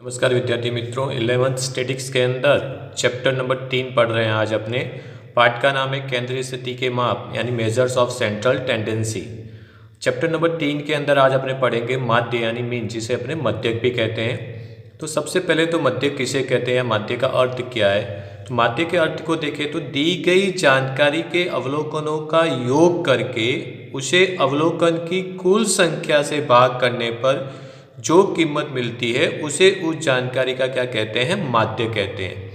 नमस्कार विद्यार्थी मित्रों, 11th स्टैटिक्स के अंदर चैप्टर नंबर 3 पढ़ रहे हैं। आज अपने पाठ का नाम है केंद्रीय स्थिति के माप यानी measures of central tendency. Chapter number 3 के अंदर आज अपने पढ़ेंगे माध्य यानी मीन, जिसे अपने मध्यक भी कहते हैं। तो सबसे पहले तो मध्यक किसे कहते हैं, माध्य का अर्थ क्या है। तो माध्य के अर्थ को देखें तो दी गई जानकारी के अवलोकनों का योग करके उसे अवलोकन की कुल संख्या से भाग करने पर जो कीमत मिलती है उसे उस जानकारी का क्या कहते हैं, माध्य कहते हैं।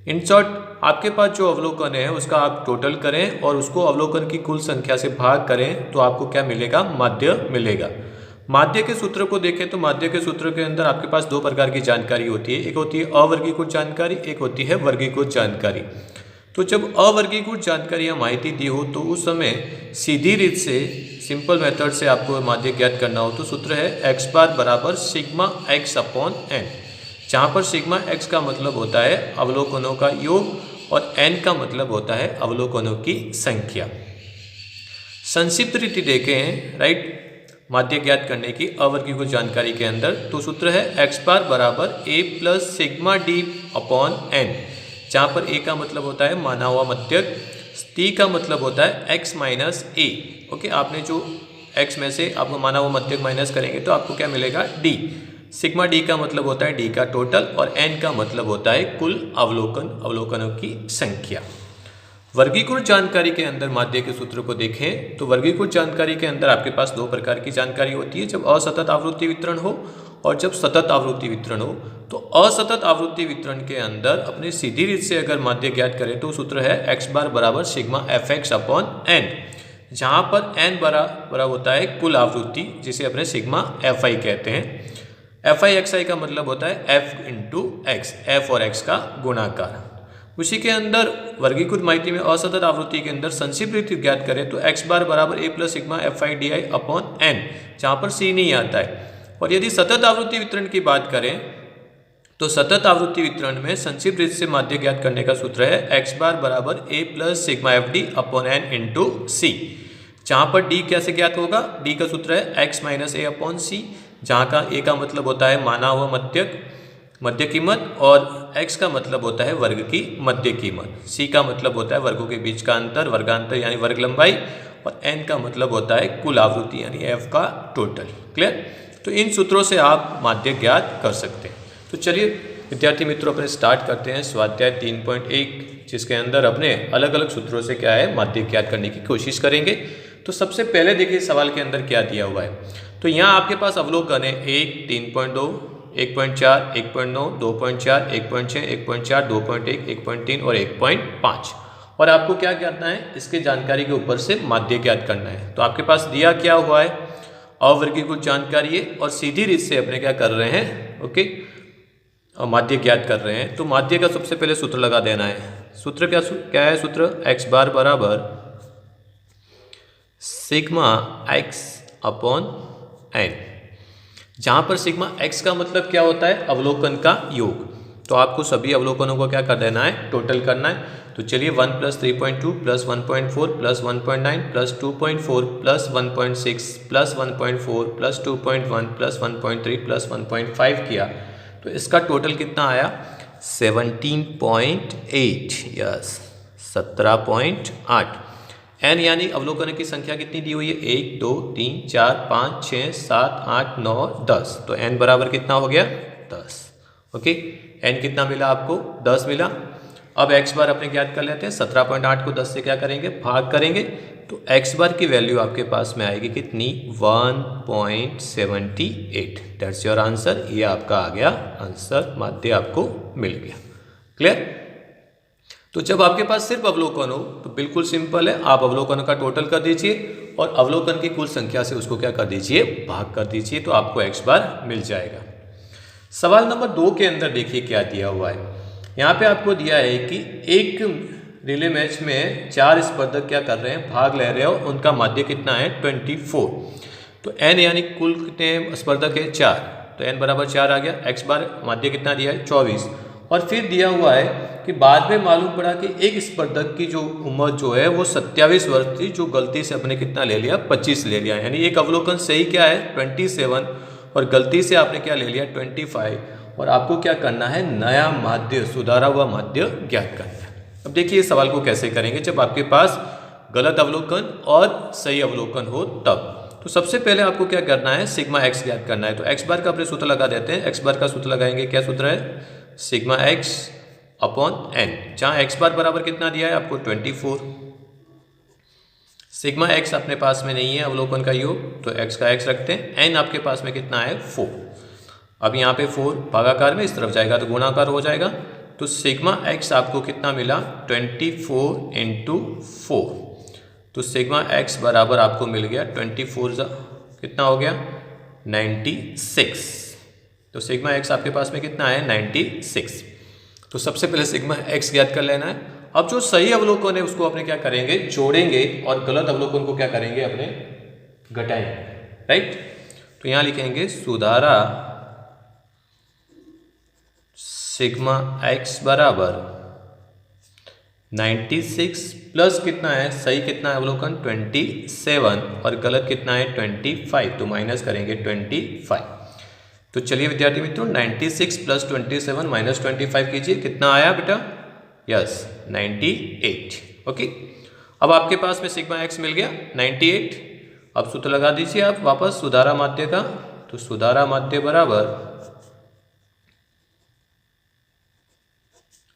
इन शॉर्ट, आपके पास जो अवलोकन है उसका आप टोटल करें और उसको अवलोकन की कुल संख्या से भाग करें तो आपको क्या मिलेगा, माध्य मिलेगा। माध्य के सूत्र को देखें तो माध्य के सूत्र के अंदर आपके पास दो प्रकार की जानकारी होती है। एक होती है अवर्गीकृत जानकारी, एक होती है वर्गीकृत जानकारी। तो जब अवर्गीकृत जानकारी या माहिती दी हो तो उस समय सीधी रीत से, सिंपल मेथड से आपको माध्य ज्ञात करना हो तो सूत्र है x बार बराबर सिग्मा x अपॉन n, जहाँ पर सिग्मा x का मतलब होता है अवलोकनों का योग और n का मतलब होता है अवलोकनों की संख्या। संक्षिप्त रीति देखें राइट, माध्य ज्ञात करने की अवर्गीकृत जानकारी के अंदर तो सूत्र है x बार बराबर a plus sigma d upon n, जहाँ पर a का मतलब होता है माना हुआ मध्यक, t का मतलब होता है x माइनस a। ओके, आपने जो x में से आपको माना हुआ मध्यक माइनस करेंगे तो आपको क्या मिलेगा, d। सिग्मा d का मतलब होता है d का टोटल और n का मतलब होता है कुल अवलोकनों की संख्या। वर्गीकृत जानकारी के अंदर माध्य के सूत्र को देखें तो वर्गीकृत जानकारी के अंदर आपके पास दो प्रकार की जानकारी होती है, जब असतत आवृत्ति वितरण हो और जब सतत आवृत्ति वितरण हो। तो असतत आवृत्ति वितरण के अंदर अपने सीधी रीत से अगर माध्य ज्ञात करें तो सूत्र है x बार बराबर सिग्मा fx अपॉन n, जहाँ पर n बराबर होता है कुल आवृत्ति, जिसे अपने सिग्मा fi कहते हैं। fi xi का मतलब होता है f इंटू x, f और x का गुणाकार। उसी के अंदर वर्गीकृत माहिती में असतत आवृत्ति के अंदर संक्षिप्त रीति ज्ञात करें तो x बार बराबर a plus sigma fi di upon n, जहाँ पर c नहीं आता है। और यदि सतत आवृत्ति वितरण की बात करें तो सतत आवृत्ति वितरण में संक्षिप्त रीत से माध्य ज्ञात करने का सूत्र है x बार बराबर a plus sigma fd upon n into c, जहाँ पर d कैसे ज्ञात होगा, d का सूत्र है x minus a upon c, जहाँ का a का मतलब होता है माना हुआ मध्य कीमत और x का मतलब होता है वर्ग की मध्य कीमत, c का मतलब होता है वर्गों के बीच का अंतर, वर्गांतर यानी वर्ग लंबाई, और n का मतलब होता है कुल आवृत्ति यानी f का टोटल। क्लियर। तो इन सूत्रों से आप माध्य ज्ञात कर सकते हैं। तो चलिए विद्यार्थी मित्रों अपने स्टार्ट करते हैं स्वाध्याय 3.1, जिसके अंदर अपने अलग अलग सूत्रों से क्या है, माध्य ज्ञात करने की कोशिश करेंगे। तो सबसे पहले देखिए सवाल के अंदर क्या दिया हुआ है। तो यहाँ आपके पास अवलोकन है 1, 3.2, 1.4, 1.9, 2.4, 1.6, 1.4, 2.1, 1.3 और 1.5, और आपको क्या करना है, इसके जानकारी के ऊपर से माध्य ज्ञात करना है। तो आपके पास दिया क्या हुआ है, अवर्गीकृत जानकारी है और सीधी रीत से अपने क्या कर रहे हैं, ओके, और माध्य ज्ञात कर रहे हैं। तो माध्य का सबसे पहले सूत्र लगा देना है। सूत्र क्या है, सूत्र x बार बराबर सिग्मा x अपॉन n, जहाँ पर सिग्मा x का मतलब क्या होता है, अवलोकन का योग। तो आपको सभी अवलोकनों को क्या कर देना है, टोटल करना है। तो चलिए 1 plus 3.2 plus 1.4 plus 1.9 plus 2.4 plus 1.6 plus 1.4 plus 2.1 plus 1.3 plus 1.5 किया तो इसका टोटल कितना आया, 17.8, यस 17.8। n यानी अवलोकन की संख्या कितनी दी हुई है, 1, 2, 3, 4, 5, 6, 7, 8, 9, 10। तो n बराबर कितना हो गया, 10। ओके, n कितना मिला आपको, 10 मिला। अब x बार अपने ज्ञात कर लेते हैं। 17.8 को 10 से क्या करेंगे, भाग करेंगे, तो x बार की वैल्यू आपके पास में आएगी कितनी, 1.78। That's your answer. ये आपका आ गया आंसर, माध्य आपको मिल गया। क्लियर। तो जब आपके पास सिर्फ अवलोकन हो तो बिल्कुल सिंपल है, आप अवलोकन का टोटल कर दीजिए और अवलोकन की कुल संख्या से उसको क्या कर दीजिए, भाग कर दीजिए, तो आपको x बार मिल जाएगा। सवाल नंबर 2 के अंदर देखिए क्या दिया हुआ है। यहाँ पे आपको दिया है कि एक रिले मैच में 4 स्पर्धक क्या कर रहे हैं, भाग ले रहे हो, उनका माध्य कितना है, 24। तो n यानी कुल कितने स्पर्धक है, 4, तो n बराबर 4 आ गया। x बार माध्य कितना दिया है, 24। और फिर दिया हुआ है कि बाद में मालूम पड़ा कि एक स्पर्धक की जो उम्र जो है वो 27 वर्ष थी, जो गलती से अपने कितना ले लिया, 25 ले लिया। यानी एक अवलोकन सही क्या है, 27, और गलती से आपने क्या ले लिया, 25, और आपको क्या करना है, नया माध्य, सुधारा हुआ माध्य ज्ञात करना है। अब देखिए इस सवाल को कैसे करेंगे, जब आपके पास गलत अवलोकन और सही अवलोकन हो तब। तो सबसे पहले आपको क्या करना है, सिग्मा एक्स ज्ञात करना है। तो एक्स बार का अपने सूत्र लगा देते हैं। एक्स बार का सूत्र लगाएंगे, क्या सूत्र है, सिग्मा एक्स अपॉन एन, जहाँ एक्स बार बराबर कितना दिया है आपको 24। सिग्मा एक्स अपने पास में नहीं है अवलोकन का योग, तो एक्स का एक्स रखते हैं। एन आपके पास में कितना है 4। अब यहाँ पे 4 भागाकार में इस तरफ जाएगा तो गुणाकार हो जाएगा। तो सिग्मा एक्स आपको कितना मिला 24 इंटू 4। तो सिग्मा एक्स बराबर आपको मिल गया 24 कितना हो गया 96। तो सिग्मा एक्स आपके पास में कितना है 96। तो सबसे पहले सिग्मा एक्स ज्ञात कर लेना है। अब जो सही अवलोकन है उसको अपने क्या करेंगे, जोड़ेंगे, और गलत अवलोकन को क्या करेंगे, अपने घटाएंगे, राइट। तो यहां लिखेंगे सुधारा सिग्मा एक्स बराबर 96 प्लस कितना है, सही कितना है अवलोकन 27 और गलत कितना है 25, तो माइनस करेंगे 25। तो चलिए विद्यार्थी मित्रों 96 प्लस 27 माइनस 25 कीजिए, कितना आया बेटा, यस 98। ओके, अब आपके पास में सिग्मा एक्स मिल गया 98। अब सूत्र लगा दीजिए आप वापस सुधारा माध्य का। तो सुधारा माध्य बराबर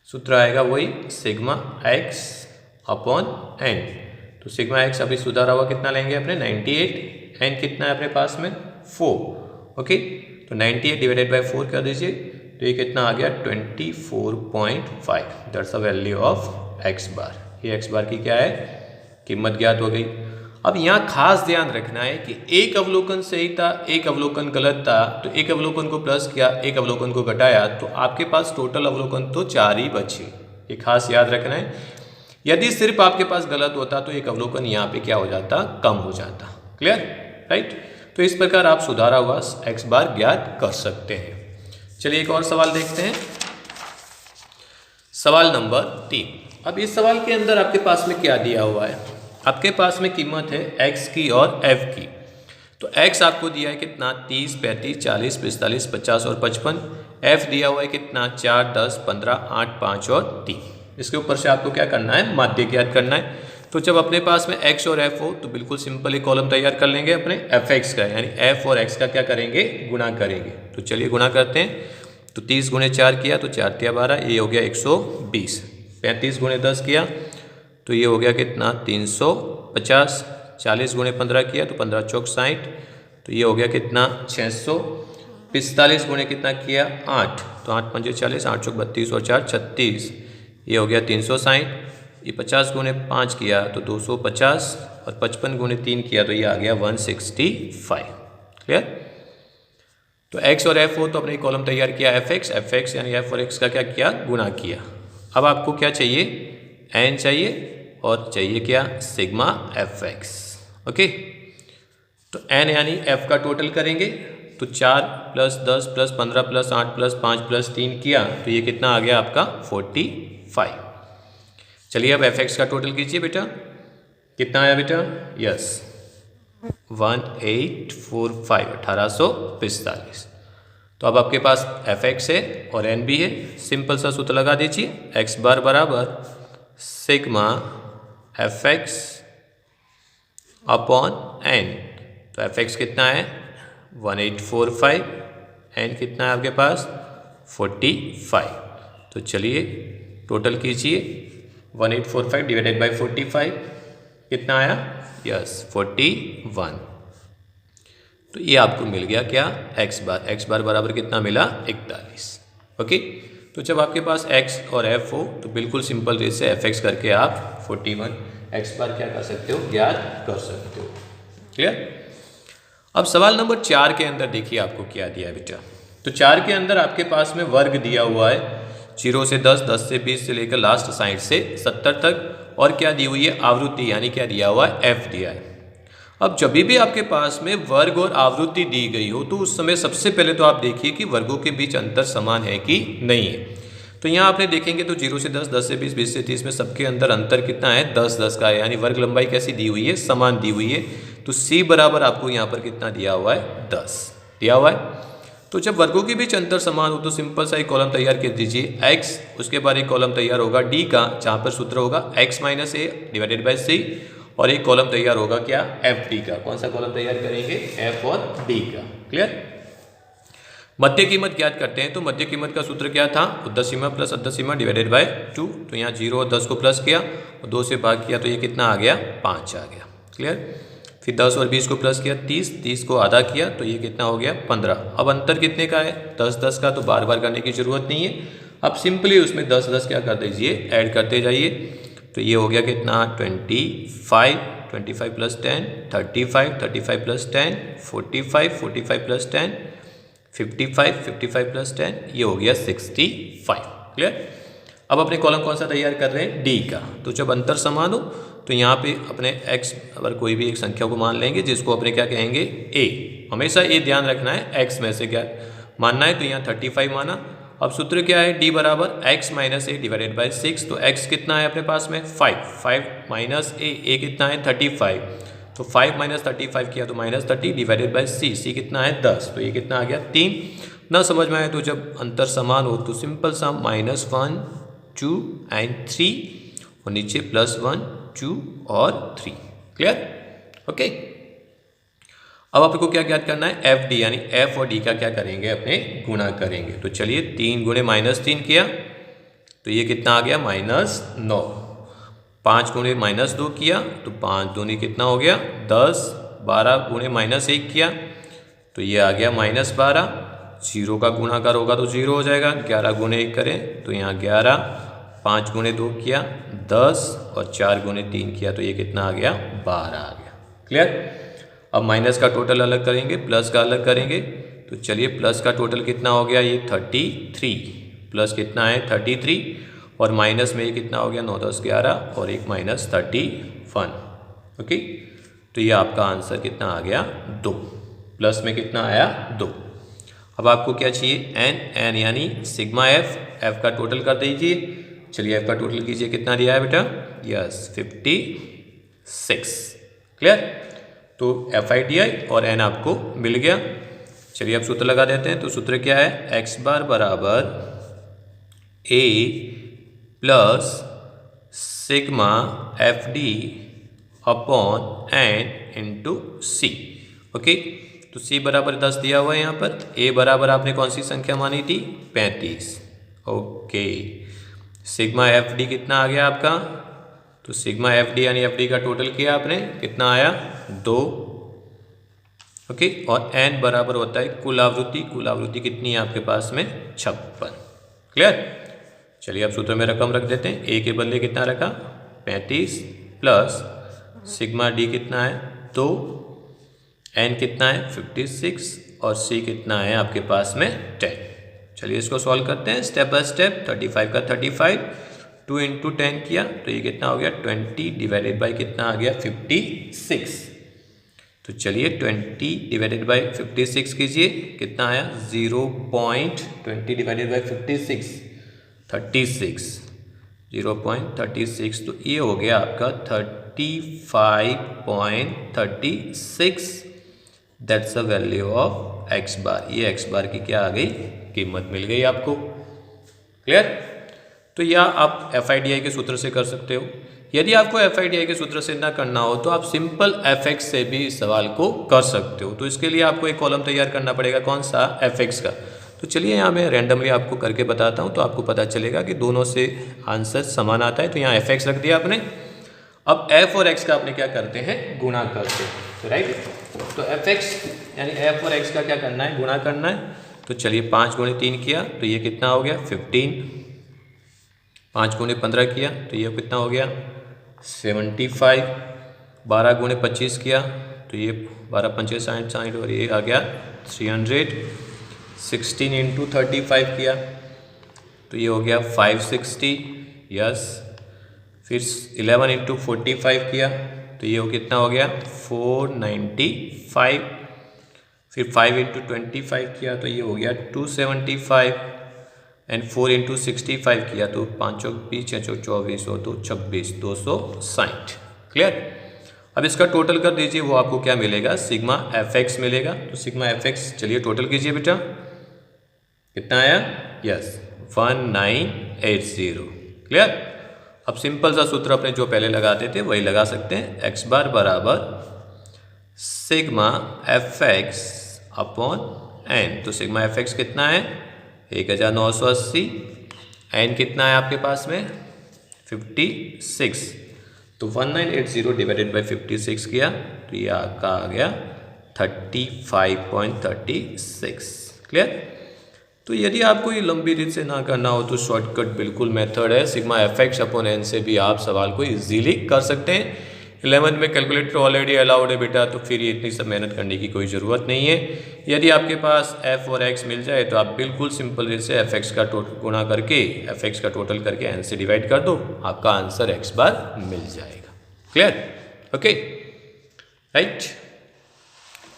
सूत्र आएगा वही सिग्मा एक्स अपॉन एन। तो सिग्मा एक्स अभी सुधारा हुआ कितना लेंगे अपने 98, एन कितना है अपने पास में 4। ओके, तो 98 डिवाइडेड बाय 4 कर दीजिए, तो ये कितना आ गया 24.5। That's the value of X bar. ये एक्स बार की क्या है, कीमत ज्ञात हो गई। अब यहाँ खास ध्यान रखना है कि एक अवलोकन सही था, एक अवलोकन गलत था, तो एक अवलोकन को प्लस किया, एक अवलोकन को घटाया, तो आपके पास टोटल अवलोकन तो 4 ही बचे। ये खास याद रखना है। यदि सिर्फ आपके पास गलत होता तो एक अवलोकन यहाँ पे क्या हो जाता, कम हो जाता। Clear, right. तो इस प्रकार आप सुधारा हुआ एक्स बार ज्ञात कर सकते हैं। चलिए एक और सवाल देखते हैं, सवाल नंबर 3। अब इस सवाल के अंदर आपके पास में क्या दिया हुआ है, आपके पास में कीमत है x की और f की। तो x आपको दिया है कितना 30, 35, 40, 45, 50 और 55। f दिया हुआ है कितना 4, 10, 15, 8, 5 और 3। इसके ऊपर से आपको क्या करना है, माध्य ज्ञात करना है। तो जब अपने पास में x और f हो तो बिल्कुल सिंपल ही कॉलम तैयार कर लेंगे अपने fx का, यानी f और x का क्या करेंगे, गुणा करेंगे। तो चलिए गुणा करते हैं। तो 30 गुणे 4 किया तो 4 तिया 12, ये हो गया 120। 35 गुणे 10 किया तो ये हो गया कितना 350। 40 गुणे 15 किया तो 15 चौक 60, तो ये हो गया कितना 600। 45 गुणे कितना किया 8, तो 8 पंजे 40, 8 चौक 32 और 4 36, ये हो गया 360। ये 50 गुणे 5 किया तो 250 और 55 गुणे 3 किया तो ये आ गया 165। क्लियर। तो x और f हो तो अपने कॉलम तैयार किया fx यानी f और x का क्या किया, गुणा किया। अब आपको क्या चाहिए, n चाहिए और चाहिए क्या, सिग्मा fx। ओके, तो n यानी f का टोटल करेंगे। तो 4 plus 10 plus 15 plus 8 plus 5 plus 3 किया तो ये कितना आ गया आपका 45। चलिए अब fx का टोटल कीजिए बेटा, कितना आया बेटा, यस 1845, 1845। तो अब आपके पास fx है और n भी है। सिंपल सा सूत्र लगा दीजिए, x बार बराबर सिग्मा fx अपॉन n। तो fx कितना है 1845, n कितना है आपके पास 45। तो चलिए टोटल कीजिए, 1845 डिवाइडेड बाई 45 कितना आया, यस 41। तो ये आपको मिल गया क्या, x बार बराबर कितना मिला 41। ओके, तो जब आपके पास x और f हो तो बिल्कुल सिंपल रेट से fx करके आप 41 x बार क्या कर सकते हो, ज्ञात कर सकते हो। क्लियर। अब सवाल नंबर 4 के अंदर देखिए आपको क्या दिया है बेटा। तो 4 के अंदर आपके पास में वर्ग दिया हुआ है 0 से 10, 10 से 20 से लेकर लास्ट 60 से 70 तक, और क्या दी हुई है, आवृत्ति, यानी क्या दिया हुआ है, f दिया है। अब जब भी आपके पास में वर्ग और आवृत्ति दी गई हो तो उस समय सबसे पहले तो आप देखिए कि वर्गों के बीच अंतर समान है कि नहीं है। तो यहाँ आपने देखेंगे तो 0 से 10, 10 से 20, 20 से 30 में सबके अंदर अंतर कितना है, 10 10 का है, यानी वर्ग लंबाई कैसी दी हुई है, समान दी हुई है। तो c बराबर आपको यहाँ पर कितना दिया हुआ है, 10 दिया हुआ है। तो जब वर्गों के बीच अंतर समान हो तो सिंपल सा एक कॉलम तैयार कर दीजिए x, उसके बाद एक कॉलम तैयार होगा d का, जहाँ पर सूत्र होगा x minus A divided by C, और एक कॉलम तैयार होगा क्या, एफ डी का। कौन सा कॉलम तैयार करेंगे, f और d का। क्लियर। मध्य कीमत ज्ञात करते हैं, तो मध्य कीमत का सूत्र क्या था, उद्धर सीमा प्लस अद्धर सीमा डिवाइडेड बाय 2। तो यहाँ 0 और 10 को प्लस किया और 2 से भाग किया तो ये कितना आ गया, 5 आ गया। क्लियर। फिर 10 और 20 को प्लस किया, 30 को आधा किया तो ये कितना हो गया, 15। अब अंतर कितने का है, 10 का, तो बार बार करने की जरूरत नहीं है। अब सिंपली उसमें 10 क्या कर दीजिए, ऐड करते जाइए। तो ये हो गया कितना, 25 प्लस 10 35 प्लस 10 45 प्लस 10 55 प्लस 10, ये हो गया 65। क्लियर। अब अपने कॉलम कौन सा तैयार कर रहे हैं, डी का। तो जब अंतर समान हो तो यहाँ पे अपने x अगर कोई भी एक संख्या को मान लेंगे जिसको अपने क्या कहेंगे, a। हमेशा ये ध्यान रखना है x में से क्या मानना है, तो यहाँ 35 माना। अब सूत्र क्या है, d बराबर x minus A divided by 6। तो x कितना है अपने पास में, 5 माइनस a कितना है, 35। तो 5 माइनस 35 किया तो माइनस 30 डिवाइडेड बाई c कितना है, 10। तो ये कितना आ गया, 3। ना समझ में आए तो जब अंतर समान हो तो सिंपल सा -1 2 एंड 3 और नीचे +1 2 और 3। क्लियर। ओके। अब आपको क्या ज्ञात करना है, एफ डी, यानी एफ और डी का क्या करेंगे, अपने गुणा करेंगे। तो चलिए 3 गुणे -3 किया तो ये कितना आ गया, -9। 5 गुणे -2 किया तो 5 दूनी कितना हो गया, 10। 12 गुणे -1 किया तो ये आ गया -12। 0 का गुणाकार होगा तो 0 हो जाएगा। 11 गुणे 1 करें तो यहाँ 11। 5 गुणे 2 किया 10 और 4 गुणे 3 किया तो ये कितना आ गया, 12 आ गया। क्लियर। अब माइनस का टोटल अलग करेंगे, प्लस का अलग करेंगे। तो चलिए प्लस का टोटल कितना हो गया, ये 33। प्लस कितना है, 33, और माइनस में ये कितना हो गया, 9 10 11 और एक -31। ओके। तो ये आपका आंसर कितना आ गया, 2। प्लस में कितना आया, 2। अब आपको क्या चाहिए, एन यानी सिग्मा एफ का टोटल कर दीजिए। चलिए एफ का टोटल कीजिए, कितना दिया है बेटा, यस 56। क्लियर। तो FIDI और एन आपको मिल गया। चलिए अब सूत्र लगा देते हैं। तो सूत्र क्या है, x बार बराबर a plus sigma FD upon N into C. Okay. तो c बराबर 10 दिया हुआ है यहाँ पर। a बराबर आपने कौन सी संख्या मानी थी, 35। ओके। सिग्मा FD कितना आ गया आपका, तो सिग्मा FD यानी FD का टोटल किया आपने, कितना आया, 2। ओके। और n बराबर होता है कुल आवृत्ति। कुल आवृत्ति कितनी है आपके पास में, 56। क्लियर। चलिए अब सूत्र में रकम रख देते हैं। a के बदले कितना रखा, 35 प्लस सिग्मा d कितना है, 2। n कितना है, 56 और c कितना है आपके पास में, 10। चलिए इसको सॉल्व करते हैं स्टेप बाय स्टेप। 35 का 35, 2 इंटू 10 किया तो ये कितना हो गया, 20 डिवाइडेड बाई कितना आ गया, 56। तो चलिए 20 डिवाइडेड बाई 56 कीजिए, कितना आया, 0.20 डिवाइडेड बाई 56 36। 0.36 तो ये हो गया आपका 35.36। That's the value of x बार। ये x बार की क्या आ गई, कीमत मिल गई आपको। क्लियर। तो या आप FIDI के सूत्र से कर सकते हो। यदि आपको FIDI के सूत्र से ना करना हो तो आप सिंपल FX से भी इस सवाल को कर सकते हो। तो इसके लिए आपको एक कॉलम तैयार करना पड़ेगा, कौन सा, FX का। तो चलिए यहाँ मैं रैंडमली आपको करके बताता हूँ तो आपको पता चलेगा कि दोनों से आंसर समान आता है। तो यहाँ FX रख दिया आपने। अब F और X का आपने क्या करते हैं, गुणा करते हैं। तो राइट, तो FX यानी F और X का क्या करना है, गुणा करना है। तो चलिए 5 गुणे 3 किया तो ये कितना हो गया, 15। 5 गुणे 15 किया तो ये कितना हो गया, 75। 12 गुणे 25 किया तो ये 12 पंचे 60 और ये आ गया 300। 16 इंटू 35 किया तो ये हो गया 560, यस। फिर 11 इंटू 45 किया तो ये कितना हो गया, 495। फिर 5 इंटू 25 किया तो ये हो गया 275। एंड 4 इंटू 65 किया तो 5 चौक 20 6 चौक 24 और 2 26 260। क्लियर। अब इसका टोटल कर दीजिए, वो आपको क्या मिलेगा, सिग्मा FX मिलेगा। तो सिग्मा FX चलिए टोटल कीजिए बेटा। कितना आया? यस 1980। क्लियर? अब सिंपल सा सूत्र अपने जो पहले लगाते थे वही लगा सकते हैं। एक्स बार बराबर sigma F X upon N. तो सिग्मा एफ एक्स कितना है? 1980। एन कितना है आपके पास में? 56। तो 1980 डिवाइडेड बाई 56 किया तो ये आपका आ गया 35.36। क्लियर? तो यदि आपको ये लंबी रीत से ना करना हो तो शॉर्टकट बिल्कुल मेथड है, sigma F X upon N से भी आप सवाल को इजीली कर सकते हैं। 11 में कैलकुलेटर ऑलरेडी अलाउड है बेटा, तो फिर ये इतनी सब मेहनत करने की कोई ज़रूरत नहीं है। यदि आपके पास एफ और एक्स मिल जाए तो आप बिल्कुल सिंपल रीत से एफ एक्स का टोटल गुणा करके एफ एक्स का टोटल करके एन से डिवाइड कर दो, आपका आंसर एक्स बार मिल जाएगा। क्लियर? Okay right.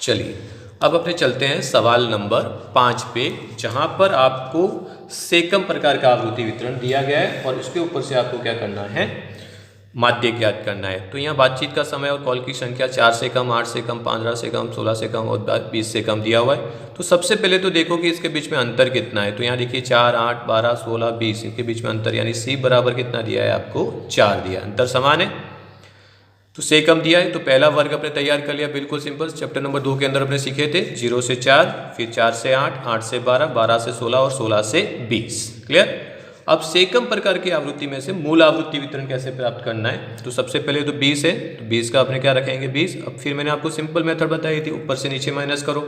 चलिए अब अपने चलते हैं सवाल नंबर 5 पे, जहां पर आपको सेकम प्रकार का आवृत्ति वितरण दिया गया है और इसके ऊपर से आपको क्या करना है? माध्य ज्ञात करना है। तो यहाँ बातचीत का समय और कॉल की संख्या 4 से कम, 8 से कम, 15 से कम, 16 से कम और 20 से कम दिया हुआ है। तो सबसे पहले तो देखो कि इसके बीच में अंतर कितना है। तो यहाँ देखिए 4, 8, 12, 16, 20 इनके बीच में अंतर यानी सी बराबर कितना दिया है आपको? 4 दिया। अंतर समान है तो से कम दिया है। तो पहला वर्ग अपने तैयार कर लिया, बिल्कुल सिंपल। चैप्टर नंबर 2 के अंदर अपने सीखे थे 0 से 4, फिर 4 से 8, 8 से 12, 12 से 16 और 16 से 20। क्लियर? अब सेकम प्रकार की आवृत्ति में से मूल आवृत्ति वितरण कैसे प्राप्त करना है? तो सबसे पहले तो 20 है, तो 20 का अपने क्या रखेंगे? 20। अब फिर मैंने आपको सिंपल मेथड बताई थी, ऊपर से नीचे माइनस करो।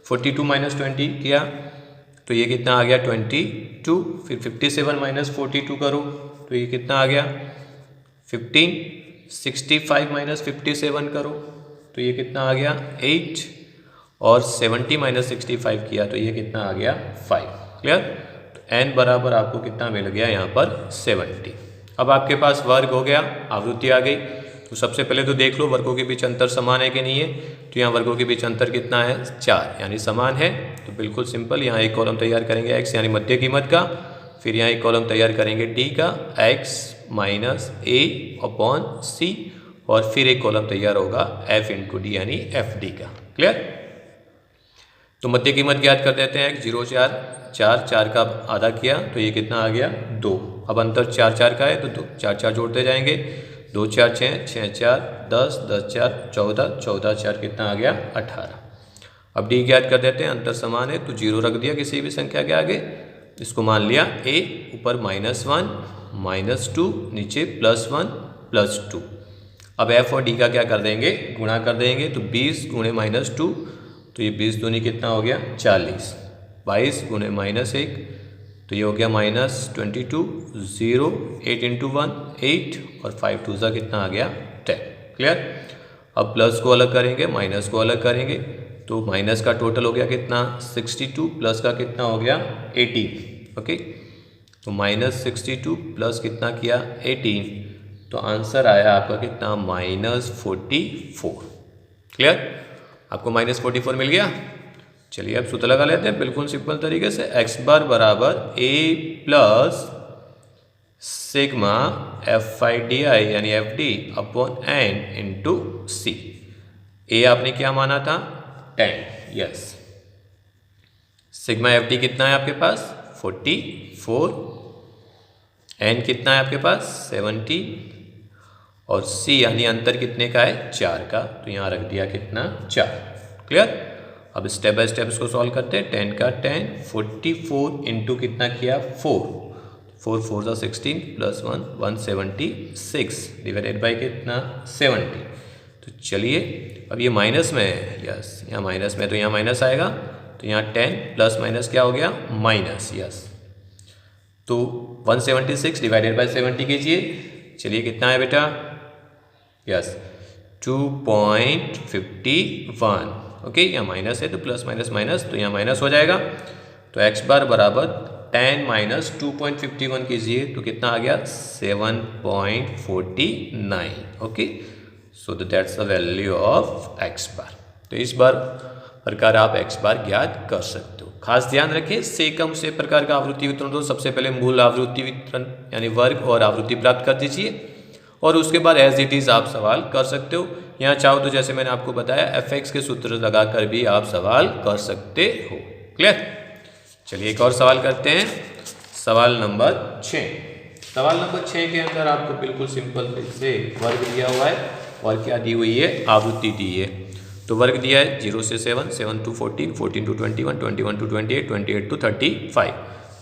42 माइनस 20 किया तो ये कितना आ गया? 22। फिर 57 माइनस 42 करो तो ये कितना आ गया? 15। 65 माइनस 57 करो तो ये कितना आ गया? 8। और 70 माइनस 65 किया तो ये कितना आ गया? 5। क्लियर? तो n बराबर आपको कितना मिल गया यहाँ पर? 70। अब आपके पास वर्ग हो गया, आवृत्ति आ गई। तो सबसे पहले तो देख लो वर्गों के बीच अंतर समान है कि नहीं है। तो यहाँ वर्गों के बीच अंतर कितना है? 4 यानी समान है। तो बिल्कुल सिंपल यहाँ एक कॉलम तैयार करेंगे x यानी मध्य कीमत का, फिर यहाँ एक कॉलम तैयार करेंगे t का, x minus a upon c, और फिर एक कॉलम तैयार होगा f इंटू डी यानी एफ डी का। क्लियर? तो मध्य कीमत ज्ञात कर देते हैं। 0, 4, 4, 4 का आधा किया तो ये कितना आ गया? 2। अब अंतर 4, 4 का है तो 2, 4, 4 जोड़ते जाएंगे। 2, 4, 6, 6, 4, 10, 10, 4, 14, 14, 4 कितना आ गया? 18। अब डी ज्ञात कर देते हैं, अंतर समान है तो 0 रख दिया किसी भी संख्या के आगे। इसको मान लिया a, ऊपर -1, -2, नीचे +1, +2। अब f और d का क्या कर देंगे? गुणा कर देंगे। तो 20 गुणे -2 तो ये 20 दूनी कितना हो गया? 40। 22 गुणे -1 तो ये हो गया -22। 0, 8 इंटू 1 8 और 5 2 सा कितना आ गया? 10। क्लियर? अब प्लस को अलग करेंगे, माइनस को अलग करेंगे। तो माइनस का टोटल हो गया कितना? 62, प्लस का कितना हो गया? 18। ओके, तो -62 प्लस कितना किया? 18। तो आंसर आया आपका कितना? -44। क्लियर? आपको -44 मिल गया। चलिए अब सूत्र लगा लेते हैं बिल्कुल सिंपल तरीके से। x बार बराबर a plus sigma F I D I यानी F D upon N into C. A आपने क्या माना था? 10। यस। सिग्मा एफ डी कितना है आपके पास? 44। एन कितना है आपके पास? 70। और सी यानी अंतर कितने का है? 4 का। तो यहाँ रख दिया कितना? 4। क्लियर? अब स्टेप बाय स्टेप इसको सॉल्व करते हैं। 10 का 10, 44 इंटू कितना किया? 4। 4 4 सा 16 प्लस 1 176 डिवाइडेड बाई कितना? 70। तो चलिए अब ये माइनस में है। यस, यहाँ माइनस में तो यहाँ माइनस आएगा। तो यहाँ 10 प्लस माइनस क्या हो गया? माइनस। यस, तो 176 डिवाइडेड बाई 70 कीजिए। चलिए कितना है बेटा? यस 2.51। ओके, यहाँ माइनस है तो प्लस माइनस माइनस तो यहाँ माइनस हो जाएगा। तो x बार बराबर 10 माइनस 2.51 कीजिए तो कितना आ गया? 7.49। Okay, so that's the value of x बार। तो इस बार प्रकार आप x बार ज्ञात कर सकते हो। खास ध्यान रखें, सेकम से प्रकार का आवृत्ति वितरण तो सबसे पहले मूल आवृत्ति वितरण यानी वर्ग और आवृत्ति प्राप्त कर दीजिए और उसके बाद एज इट इज़ आप सवाल कर सकते हो। यहाँ चाहो तो जैसे मैंने आपको बताया fx के सूत्र लगाकर भी आप सवाल कर सकते हो। क्लियर? चलिए एक और सवाल करते हैं, सवाल नंबर 6। सवाल नंबर 6 के अंदर आपको बिल्कुल सिंपल से वर्ग दिया हुआ है और क्या दी हुई है, आवृत्ति दी है। तो वर्ग दिया है 0 से 7, 7 to 14, 14 to 21, 21 to 28, 28 to 35।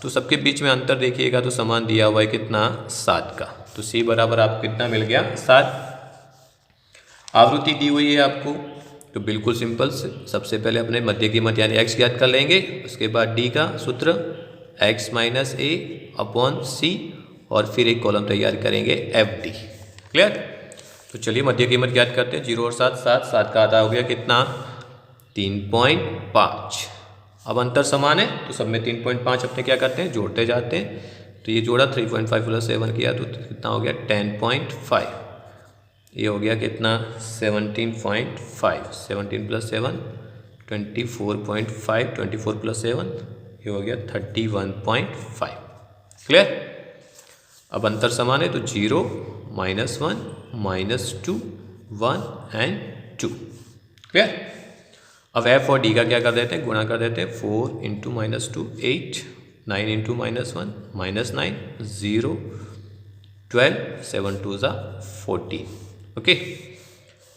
तो सबके बीच में अंतर देखिएगा तो समान दिया हुआ है कितना, 7 का। तो C बराबर आपको कितना मिल गया, 7। आवृत्ति दी हुई है आपको, तो बिल्कुल सिंपल सबसे पहले अपने मध्य कीमत यानी x ज्ञात कर लेंगे। उसके बाद d का सूत्र x minus a upon c और फिर एक कॉलम तैयार करेंगे FD। क्लियर। तो चलिए मध्य कीमत ज्ञात करते हैं। 0 और 7, 7 का आधा हो गया कितना, 3.5। अब अंतर समान है तो सब में 3.5 अपने क्या करते हैं, जोड़ते जाते हैं। तो ये जोड़ा 3.5 प्लस 7 किया तो कितना हो गया, 10.5। ये हो गया कितना, 17.5। 17 प्लस 7 24.5, 24 प्लस 7 ये हो गया 31.5। क्लियर। अब अंतर समान है तो 0, -1, -2, 1 एंड 2। क्लियर। अब f और d का क्या कर देते हैं, गुणा कर देते हैं। 4 इंटू -2 8, 9 इंटू -1 -9, 0 12, 7 2 14। ओके।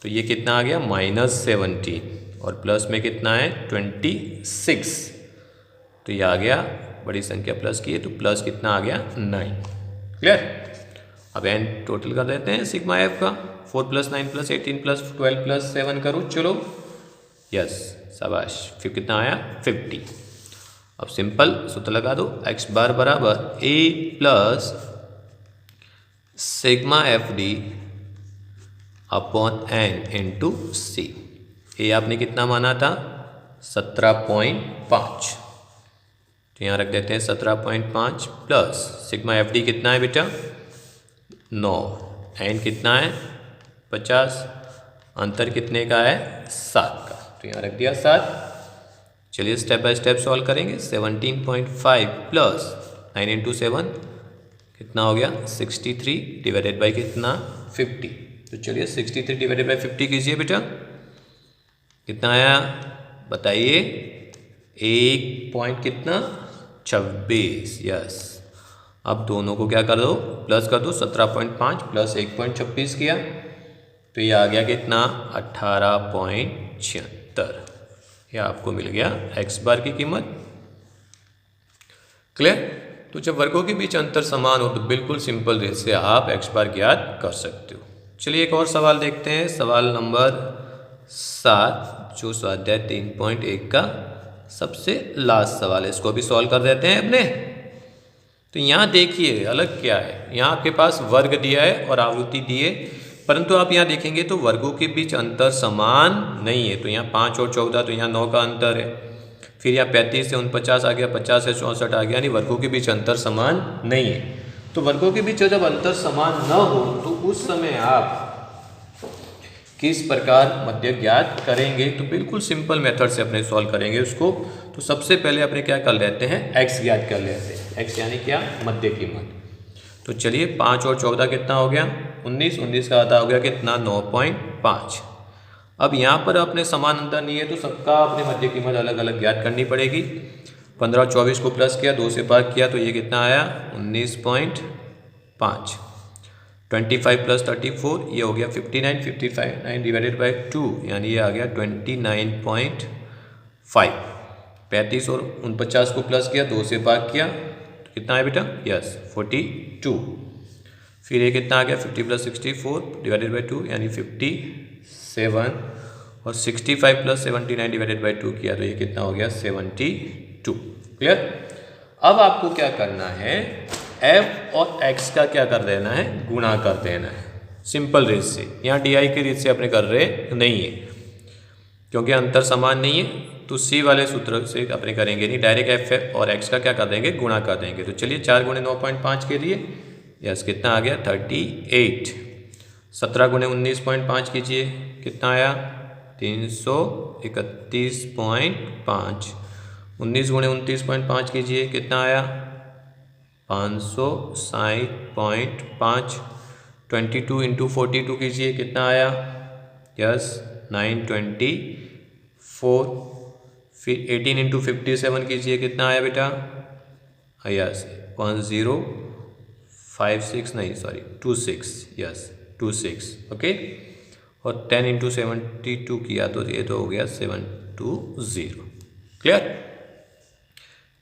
तो ये कितना आ गया, -17 और प्लस में कितना है, 26। तो ये आ गया, बड़ी संख्या प्लस की है तो प्लस कितना आ गया, 9। क्लियर। अब एन टोटल कर देते हैं सिग्मा एफ का। 4 + 9 + 18 + 12 + 7 करो, चलो यस शाबाश। फिर कितना आया, 50। अब सिंपल सूत्र लगा दो, x बार बराबर a plus sigma F D upon N into C. A आपने कितना माना था, 17.5। तो यहाँ रख देते हैं 17.5 प्लस सिग्मा एफ डी कितना है बेटा, 9। एन कितना है, 50। अंतर कितने का है, 7 का। तो यहाँ रख दिया 7। चलिए स्टेप बाय स्टेप सॉल्व करेंगे। 17.5 प्लस 9 इंटू 7 कितना हो गया, 63 डिवाइडेड बाई कितना, 50। तो चलिए 63 डिवाइडेड बाई 50 कीजिए बेटा, कितना आया बताइए, 1 पॉइंट कितना, 26। यस। अब दोनों को क्या कर दो, प्लस कर दो। 17.5 प्लस 1.26 किया तो ये आ गया कितना, 18.76। ये आपको मिल गया x बार की कीमत। क्लियर। तो जब वर्गों के बीच अंतर समान हो तो बिल्कुल सिंपल वे से आप x बार ज्ञात कर सकते हो। चलिए एक और सवाल देखते हैं, सवाल नंबर 7 जो स्वाध्याय 3.1 का सबसे लास्ट सवाल है। इसको भी सॉल्व कर देते हैं अपने। तो यहाँ देखिए अलग क्या है, यहाँ आपके पास वर्ग दिया है और आवृत्ति दी है, परंतु आप यहाँ देखेंगे तो वर्गों के बीच अंतर समान नहीं है। तो यहाँ 5 और 14, तो यहाँ 9 का अंतर है। फिर यहाँ 35 से 49 आ गया, 50 से 64 आ गया, यानी वर्गों के बीच अंतर समान नहीं है। तो वर्गों के बीच जब अंतर समान न हो तो उस समय आप किस प्रकार मध्य ज्ञात करेंगे, तो बिल्कुल सिंपल मेथड से अपने सॉल्व करेंगे उसको। तो सबसे पहले अपने क्या कर लेते हैं, x ज्ञात कर लेते हैं। x यानी क्या, मध्य कीमत। तो चलिए 5 और 14 कितना हो गया, 19। 19 का आधा हो गया कितना, 9.5। अब यहाँ पर अपने समान अंतर नहीं है तो सबका अपने मध्य कीमत अलग अलग ज्ञात करनी पड़ेगी। 15 और 24 को प्लस किया, 2 से भाग किया तो ये कितना आया, 19.5। 25 प्लस 34 ये हो गया 59। 59 डिवाइडेड बाई 2 यानी ये आ गया 29.5। 35 और 49 को प्लस किया, 2 से भाग किया तो कितना है बेटा, यस 42। फिर ये कितना आ गया, 50 प्लस 64 डिवाइडेड बाई 2 यानी 57। और 65 प्लस 79 डिवाइडेड बाई 2 किया तो ये कितना हो गया, 72। क्लियर। अब आपको क्या करना है, f और x का क्या कर देना है, गुणा कर देना है सिंपल रीत से। यहाँ डी की रीत से अपने कर रहे नहीं है क्योंकि अंतर समान नहीं है। तो c वाले सूत्र से अपने करेंगे नहीं, डायरेक्ट f और x का क्या कर देंगे, गुणा कर देंगे। तो चलिए 4 गुणे 9.5 के लिए यस कितना आ गया, 38। 17 गुणे 19.5 कीजिए, कितना आया, 331.5। 19 गुणे 29.5 कीजिए, कितना आया, 560.5। 22 इंटू 42 कीजिए, कितना आया, यस 924। फिर 18 इंटू 57 कीजिए, कितना आया बेटा? यस 1056 नहीं सॉरी 26, यस 26 ओके। और 10 इंटू 72 किया तो ये तो हो गया 720। क्लियर?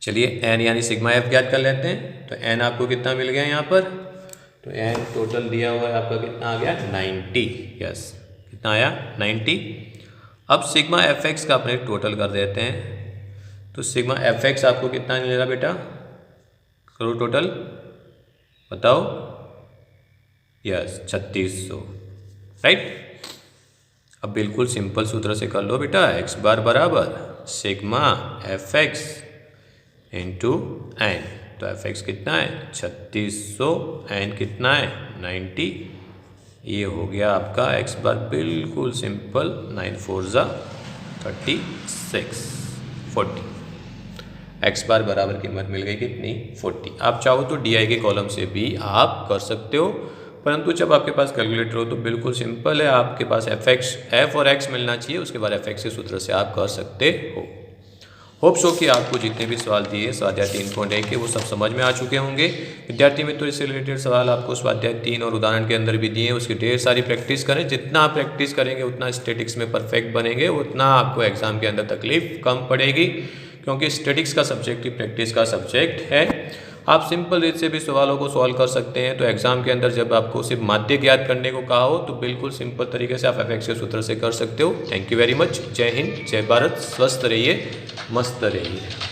चलिए एन यानी सिग्मा एफ ज्ञात कर लेते हैं। तो एन आपको कितना मिल गया यहाँ पर? तो एन टोटल दिया हुआ है आपका, कितना आ गया? 90। यस कितना आया? 90। अब सिग्मा एफ एक्स का अपने टोटल कर देते हैं। तो सिग्मा एफ एक्स आपको कितना मिलेगा बेटा? करो टोटल, बताओ। Yes 3600, right. अब बिल्कुल सिंपल सूत्र से कर लो बेटा, एक्स बार बराबर sigma F X into N. तो एफ एक्स कितना है? 3600, एन कितना है? 90। ये हो गया आपका एक्स बार, बिल्कुल सिंपल। 9 4 जा 36, 40। एक्स बार बराबर कीमत मिल गई कितनी? 40। आप चाहो तो डी आई के कॉलम से भी आप कर सकते हो, परंतु जब आपके पास कैलकुलेटर हो तो बिल्कुल सिंपल है, आपके पास एफ और एक्स मिलना चाहिए, उसके बाद एफ एक्स के सूत्र से आप कर सकते हो। होप सो कि आपको जितने भी सवाल दिए स्वाध्याय 3.1 के वो सब समझ में आ चुके होंगे। विद्यार्थी मित्रों, इससे रिलेटेड सवाल आपको स्वाध्याय 3 और उदाहरण के अंदर भी दिए हैं, उसकी ढेर सारी प्रैक्टिस करें। जितना आप प्रैक्टिस करेंगे उतना स्टैटिक्स में परफेक्ट बनेंगे, उतना आपको एग्जाम के अंदर तकलीफ कम पड़ेगी, क्योंकि स्टैटिक्स का सब्जेक्ट ही प्रैक्टिस का सब्जेक्ट है। आप सिंपल रीत से भी सवालों को सॉल्व कर सकते हैं। तो एग्जाम के अंदर जब आपको सिर्फ माध्य ज्ञात करने को कहा हो तो बिल्कुल सिंपल तरीके से आप एफ एक्स के सूत्र से कर सकते हो। Thank you very much. जय हिंद, जय भारत, स्वस्थ रहिए, मस्त रहिए।